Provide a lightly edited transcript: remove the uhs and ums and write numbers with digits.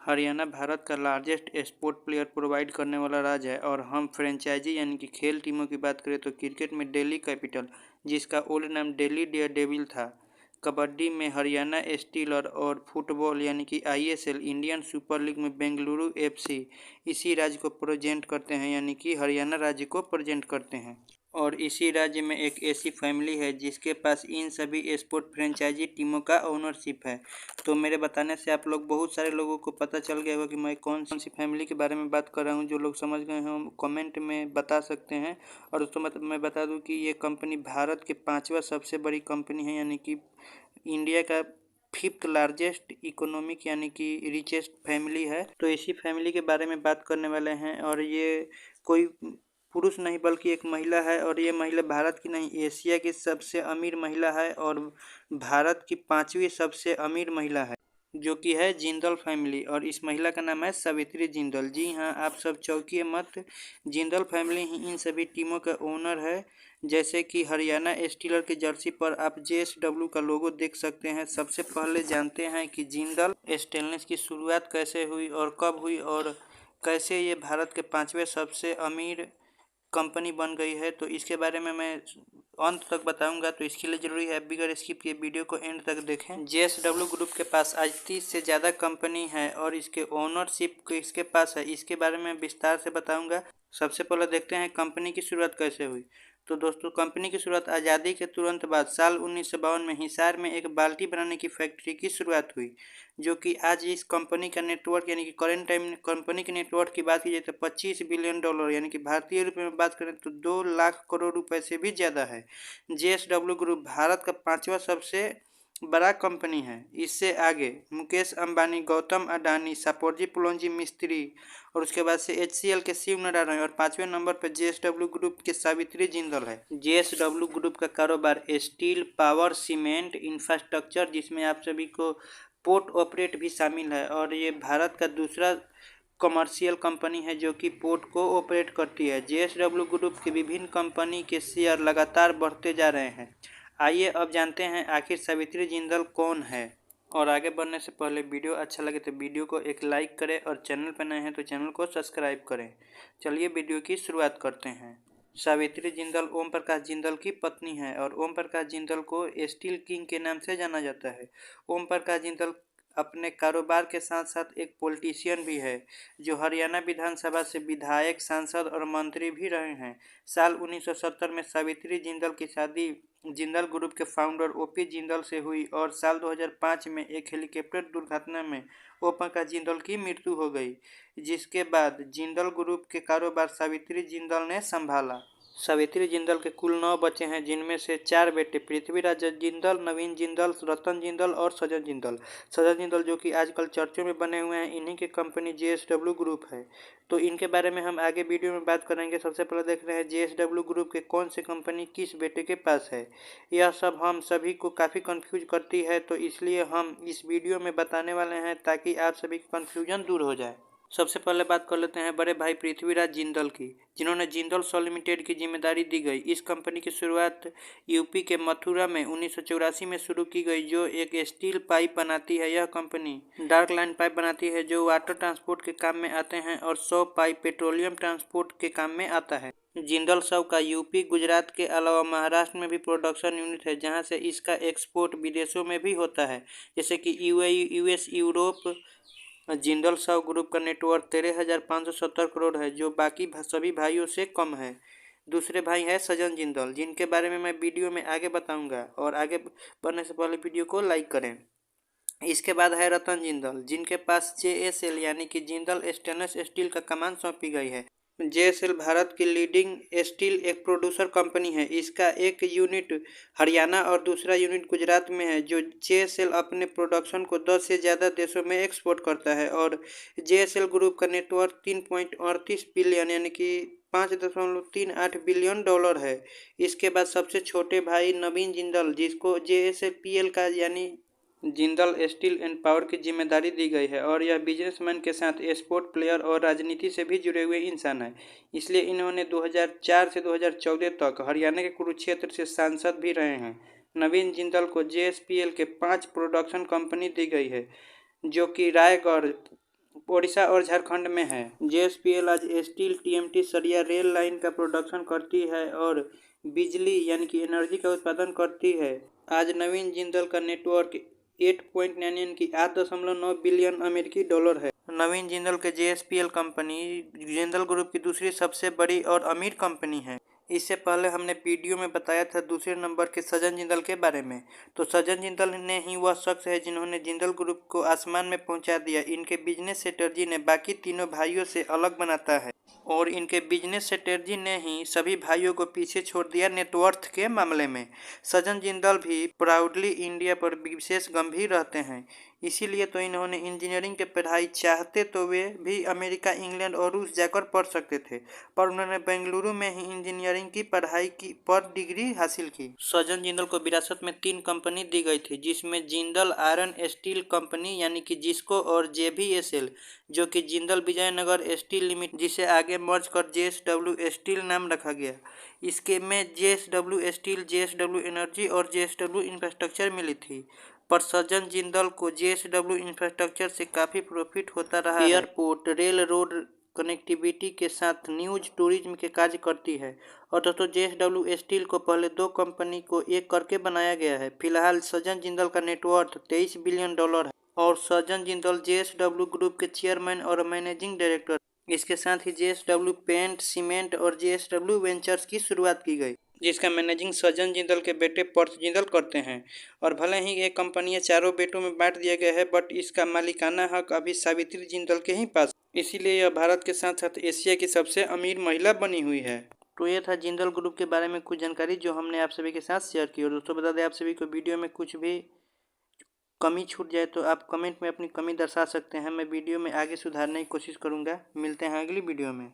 हरियाणा भारत का largest sport player provide करने वाला राज्य है। और हम फ्रेंचाइजी यानी कि खेल टीमों की बात करें तो क्रिकेट में दिल्ली कैपिटल, जिसका ओल्ड नाम दिल्ली डेयरडेविल था। कबड्डी में हरियाणा स्टीलर और फुटबॉल यानी कि ISL इंडियन सुपर लीग में बेंगलुरु FC इसी राज्य को प्रेजेंट करते हैं, यानी कि हरियाणा राज्य को प्रेजेंट करते हैं। और इसी राज्य में एक ऐसी फैमिली है जिसके पास इन सभी स्पोर्ट फ्रेंचाइजी टीमों का ओनरशिप है। तो मेरे बताने से आप लोग बहुत सारे लोगों को पता चल गया होगा कि मैं कौन सी फैमिली के बारे में बात कर रहा हूँ। जो लोग समझ गए हैं कमेंट में बता सकते हैं। और दोस्तों मैं बता दूं कि ये कंपनी भारत के 5वां सबसे बड़ी कंपनी है, यानी कि इंडिया का 5th लार्जेस्ट इकोनॉमिक यानी कि रिचेस्ट फैमिली है। तो इसी फैमिली के बारे में बात करने वाले हैं। और ये कोई पुरुष नहीं बल्कि एक महिला है। और ये महिला भारत की नहीं, एशिया की सबसे अमीर महिला है और भारत की 5वीं सबसे अमीर महिला है, जो कि है जिंदल फैमिली। और इस महिला का नाम है सावित्री जिंदल। जी हाँ, आप सब चौंकिए मत, जिंदल फैमिली ही इन सभी टीमों का ओनर है। जैसे कि हरियाणा स्टीलर की जर्सी पर आप JSW का लोगो देख सकते हैं। सबसे पहले जानते हैं कि जिंदल स्टेनलेस की शुरुआत कैसे हुई और कब हुई और कैसे ये भारत के 5वें सबसे अमीर कंपनी बन गई है। तो इसके बारे में मैं अंत तक बताऊंगा, तो इसके लिए ज़रूरी है बिगर स्किप किए वीडियो को एंड तक देखें। JSW ग्रुप के पास आज 30 से ज़्यादा कंपनी है और इसके ओनरशिप किसके पास है, इसके बारे में विस्तार से बताऊंगा। सबसे पहले देखते हैं कंपनी की शुरुआत कैसे हुई। तो दोस्तों, कंपनी की शुरुआत आज़ादी के तुरंत बाद साल 1952 में हिसार में एक बाल्टी बनाने की फैक्ट्री की शुरुआत हुई, जो कि आज इस कंपनी का नेटवर्क यानी कि करेंट टाइम कंपनी के नेटवर्क की बात की जाए तो $25 बिलियन यानी कि भारतीय रुपये में बात करें तो 2 लाख करोड़ रुपए से भी ज़्यादा है। JSW ग्रुप भारत का 5वां सबसे बड़ा कंपनी है। इससे आगे मुकेश अंबानी, गौतम अडानी, सापोरजी पुलोंजी मिस्त्री और उसके बाद से HCL के शिव नारायण और 5वें नंबर पर JSW ग्रुप के सावित्री जिंदल है। JSW ग्रुप का कारोबार स्टील, पावर, सीमेंट, इंफ्रास्ट्रक्चर, जिसमें आप सभी को पोर्ट ऑपरेट भी शामिल है। और ये भारत का दूसरा कमर्शियल कंपनी है जो कि पोर्ट को ऑपरेट करती है। JSW ग्रुप के विभिन्न कंपनी के शेयर लगातार बढ़ते जा रहे हैं। आइए अब जानते हैं आखिर सावित्री जिंदल कौन है। और आगे बढ़ने से पहले वीडियो अच्छा लगे तो वीडियो को एक लाइक करें और चैनल पर नए हैं तो चैनल को सब्सक्राइब करें। चलिए वीडियो की शुरुआत करते हैं। सावित्री जिंदल ओम प्रकाश जिंदल की पत्नी है और ओम प्रकाश जिंदल को स्टील किंग के नाम से जाना जाता है। ओम प्रकाश जिंदल अपने कारोबार के साथ साथ एक पॉलिटिशियन भी है, जो हरियाणा विधानसभा से विधायक, सांसद और मंत्री भी रहे हैं। साल 1970 में सावित्री जिंदल की शादी जिंदल ग्रुप के फाउंडर OP जिंदल से हुई और साल 2005 में एक हेलीकॉप्टर दुर्घटना में ओम प्रकाश जिंदल की मृत्यु हो गई, जिसके बाद जिंदल ग्रुप के कारोबार सावित्री जिंदल ने संभाला। सावित्री जिंदल के कुल 9 बच्चे हैं, जिनमें से 4 बेटे पृथ्वीराज जिंदल, नवीन जिंदल, रतन जिंदल और सजन जिंदल। सजन जिंदल जो कि आजकल चर्चों में बने हुए हैं, इन्हीं की कंपनी JSW ग्रुप है। तो इनके बारे में हम आगे वीडियो में बात करेंगे। सबसे पहले देख रहे हैं JSW ग्रुप के कौन से कंपनी किस बेटे के पास है। यह सब हम सभी को काफ़ी कंफ्यूज करती है, तो इसलिए हम इस वीडियो में बताने वाले हैं ताकि आप सभी की कंफ्यूजन दूर हो जाए। सबसे पहले बात कर लेते हैं बड़े भाई पृथ्वीराज जिंदल की, जिन्होंने जिंदल सॉ लिमिटेड की जिम्मेदारी दी गई। इस कंपनी की शुरुआत यूपी के मथुरा में 1984 में शुरू की गई, जो एक स्टील पाइप बनाती है। यह कंपनी डार्क लाइन पाइप बनाती है जो वाटर ट्रांसपोर्ट के काम में आते हैं और 100 पाइप पेट्रोलियम ट्रांसपोर्ट के काम में आता है। जिंदल सौ का यूपी, गुजरात के अलावा महाराष्ट्र में भी प्रोडक्शन यूनिट है, जहां से इसका एक्सपोर्ट विदेशों में भी होता है, जैसे कि UAE, US, यूरोप। जिंदल सौ ग्रुप का नेटवर्क 13,570 करोड़ है, जो बाकी सभी भाइयों से कम है। दूसरे भाई है सजन जिंदल, जिनके बारे में मैं वीडियो में आगे बताऊंगा। और आगे बढ़ने से पहले वीडियो को लाइक करें। इसके बाद है रतन जिंदल, जिनके पास JSL यानी कि जिंदल स्टेनलेस स्टील का कमान सौंपी गई है। JSL भारत की लीडिंग स्टील एक प्रोड्यूसर कंपनी है। इसका एक यूनिट हरियाणा और दूसरा यूनिट गुजरात में है। जो JSL अपने प्रोडक्शन को 10 से ज़्यादा देशों में एक्सपोर्ट करता है। और JSL ग्रुप का नेटवर्क 3.38 बिलियन यानी कि $5.38 बिलियन है। इसके बाद सबसे छोटे भाई नवीन जिंदल, जिसको JSLPL का यानी जिंदल स्टील एंड पावर की जिम्मेदारी दी गई है। और यह बिजनेसमैन के साथ स्पोर्ट प्लेयर और राजनीति से भी जुड़े हुए इंसान हैं, इसलिए इन्होंने 2004 से 2014 तक हरियाणा के कुरुक्षेत्र से सांसद भी रहे हैं। नवीन जिंदल को JSPL के 5 प्रोडक्शन कंपनी दी गई है, जो कि रायगढ़, ओडिशा और झारखंड में है। जेएसपीएल आज स्टील, टीएमटी, सरिया, रेल लाइन का प्रोडक्शन करती है और बिजली यानी कि एनर्जी का उत्पादन करती है। आज नवीन जिंदल का नेटवर्क 8.9 यानी कि 8.9 बिलियन अमेरिकी डॉलर है। नवीन जिंदल के जेएसपीएल कंपनी जिंदल ग्रुप की दूसरी सबसे बड़ी और अमीर कंपनी है। इससे पहले हमने वीडियो में बताया था दूसरे नंबर के सज्जन जिंदल के बारे में। तो सज्जन जिंदल ने ही वह शख्स है जिन्होंने जिंदल ग्रुप को आसमान में पहुंचा दिया। इनके बिजनेस स्ट्रेटजी ने बाकी तीनों भाइयों से अलग बनाता है और इनके बिजनेस स्ट्रेटजी ने ही सभी भाइयों को पीछे छोड़ दिया नेटवर्थ के मामले में। सज्जन जिंदल भी प्राउडली इंडिया पर विशेष गंभीर रहते हैं। इसीलिए तो इन्होंने इंजीनियरिंग की पढ़ाई चाहते तो वे भी अमेरिका, इंग्लैंड और रूस जाकर पढ़ सकते थे, पर उन्होंने बेंगलुरु में ही इंजीनियरिंग की पढ़ाई की पर डिग्री हासिल की। सज्जन जिंदल को विरासत में 3 कंपनी दी गई थी, जिसमें जिंदल आयरन स्टील कंपनी यानी कि जिस्को और जेवीएसएल, जो कि जिंदल विजयनगर स्टील लिमिटेड, जिसे आगे मर्ज कर जेएसडब्ल्यू स्टील नाम रखा गया। इसके में जेएसडब्ल्यू स्टील, जेएसडब्ल्यू एनर्जी और जेएसडब्ल्यू इंफ्रास्ट्रक्चर मिली थी, पर सज्जन जिंदल को जेएसडब्ल्यू इंफ्रास्ट्रक्चर से काफ़ी प्रॉफिट होता रहा है। एयरपोर्ट, रेल, रोड कनेक्टिविटी के साथ न्यूज, टूरिज्म के कार्य करती है। और तो जेएसडब्ल्यू स्टील को पहले 2 कंपनी को एक करके बनाया गया है। फिलहाल सज्जन जिंदल का नेटवर्थ 23 बिलियन डॉलर है और सज्जन जिंदल जेएसडब्ल्यू ग्रुप के चेयरमैन और मैनेजिंग डायरेक्टर। इसके साथ ही जेएसडब्ल्यू पेंट, सीमेंट और जेएसडब्ल्यू वेंचर्स की शुरुआत की गई, जिसका मैनेजिंग सज्जन जिंदल के बेटे पर्थ जिंदल करते हैं। और भले ही ये कंपनियां चारों बेटों में बांट दिया गया है, बट इसका मालिकाना हक अभी सावित्री जिंदल के ही पास, इसीलिए यह भारत के साथ साथ एशिया की सबसे अमीर महिला बनी हुई है। तो ये था जिंदल ग्रुप के बारे में कुछ जानकारी जो हमने आप सभी के साथ शेयर की। और दोस्तों बता दें आप सभी को, वीडियो में कुछ भी कमी छूट जाए तो आप कमेंट में अपनी कमी दर्शा सकते हैं। मैं वीडियो में आगे सुधारने की कोशिश करूँगा। मिलते हैं अगली वीडियो में।